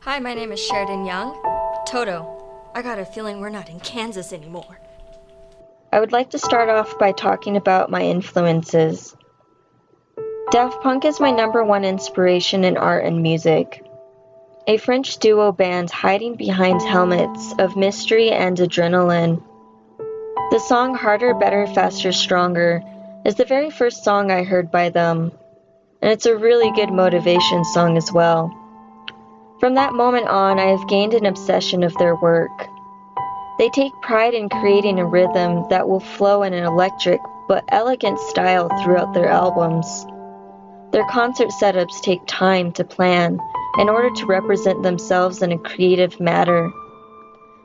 Hi, my name is Sheridan Young. Toto, I got a feeling we're not in Kansas anymore. I would like to start off by talking about my influences. Daft Punk is my number one inspiration in art and music. A French duo band hiding behind helmets of mystery and adrenaline. The song Harder, Better, Faster, Stronger is the very first song I heard by them, and it's a really good motivation song as well. From that moment on, I have gained an obsession of their work. They take pride in creating a rhythm that will flow in an electric but elegant style throughout their albums. Their concert setups take time to plan in order to represent themselves in a creative manner.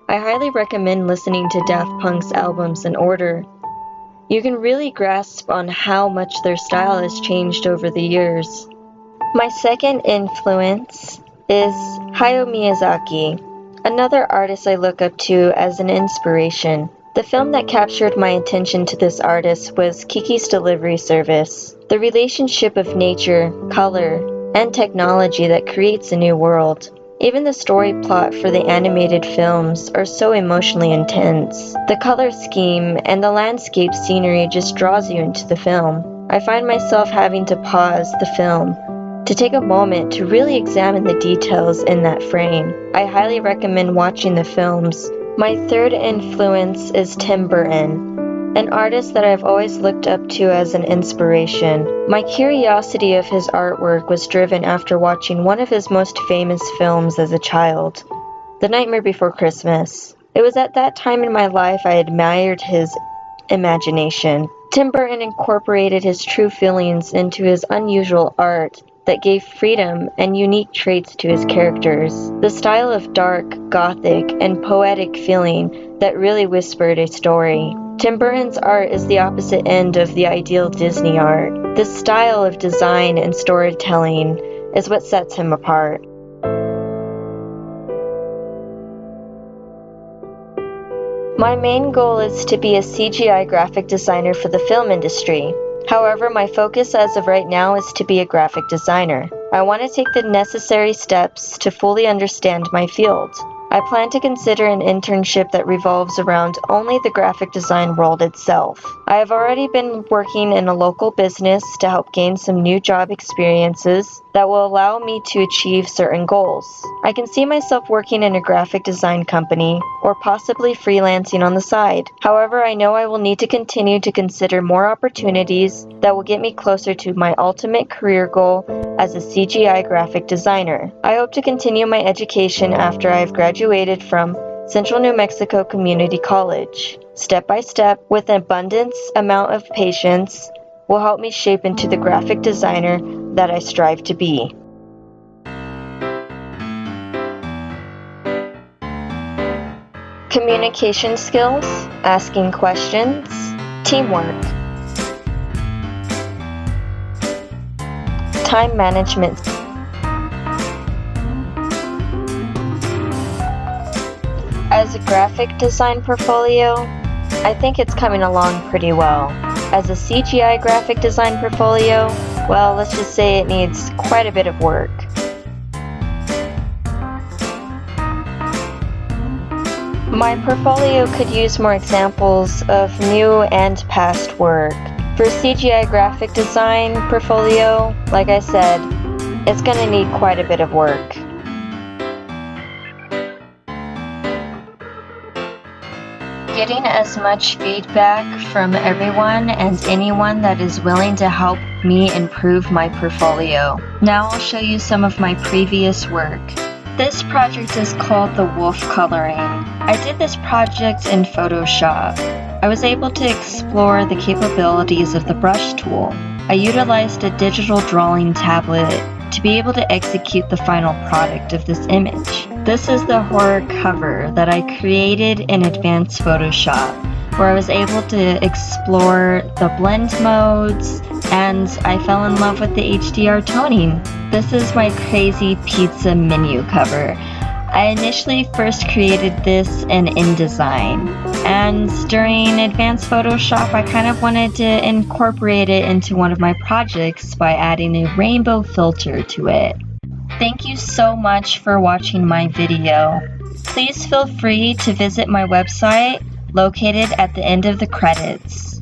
I highly recommend listening to Daft Punk's albums in order. You can really grasp on how much their style has changed over the years. My second influence is Hayao Miyazaki, another artist I look up to as an inspiration. The film that captured my attention to this artist was Kiki's Delivery Service, the relationship of nature, color, and technology that creates a new world. Even the story plot for the animated films are so emotionally intense. The color scheme and the landscape scenery just draws you into the film. I find myself having to pause the film to take a moment to really examine the details in that frame. I highly recommend watching the films. My third influence is Tim Burton, an artist that I've always looked up to as an inspiration. My curiosity of his artwork was driven after watching one of his most famous films as a child, The Nightmare Before Christmas. It was at that time in my life I admired his imagination. Tim Burton incorporated his true feelings into his unusual art that gave freedom and unique traits to his characters. The style of dark, gothic, and poetic feeling that really whispered a story. Tim Burton's art is the opposite end of the ideal Disney art. This style of design and storytelling is what sets him apart. My main goal is to be a CGI graphic designer for the film industry. However, my focus as of right now is to be a graphic designer. I want to take the necessary steps to fully understand my field. I plan to consider an internship that revolves around only the graphic design world itself. I have already been working in a local business to help gain some new job experiences that will allow me to achieve certain goals. I can see myself working in a graphic design company or possibly freelancing on the side. However, I know I will need to continue to consider more opportunities that will get me closer to my ultimate career goal as a CGI graphic designer. I hope to continue my education after I have graduated from Central New Mexico Community College. Step by step, with an abundance amount of patience, will help me shape into the graphic designer that I strive to be. Communication skills, asking questions, teamwork, time management. As a graphic design portfolio, I think it's coming along pretty well. As a CGI graphic design portfolio, well, let's just say it needs quite a bit of work. My portfolio could use more examples of new and past work. For CGI graphic design portfolio, like I said, it's going to need quite a bit of work. Getting as much feedback from everyone and anyone that is willing to help me improve my portfolio. Now I'll show you some of my previous work. This project is called the wolf coloring. I did this project in Photoshop. I was able to explore the capabilities of the brush tool. I utilized a digital drawing tablet to be able to execute the final product of this image. This is the horror cover that I created in advanced Photoshop, where I was able to explore the blend modes, and I fell in love with the HDR toning. This is my crazy pizza menu cover. I initially first created this in InDesign, and during advanced Photoshop I kind of wanted to incorporate it into one of my projects by adding a rainbow filter to it. Thank you so much for watching my video. Please feel free to visit my website located at the end of the credits.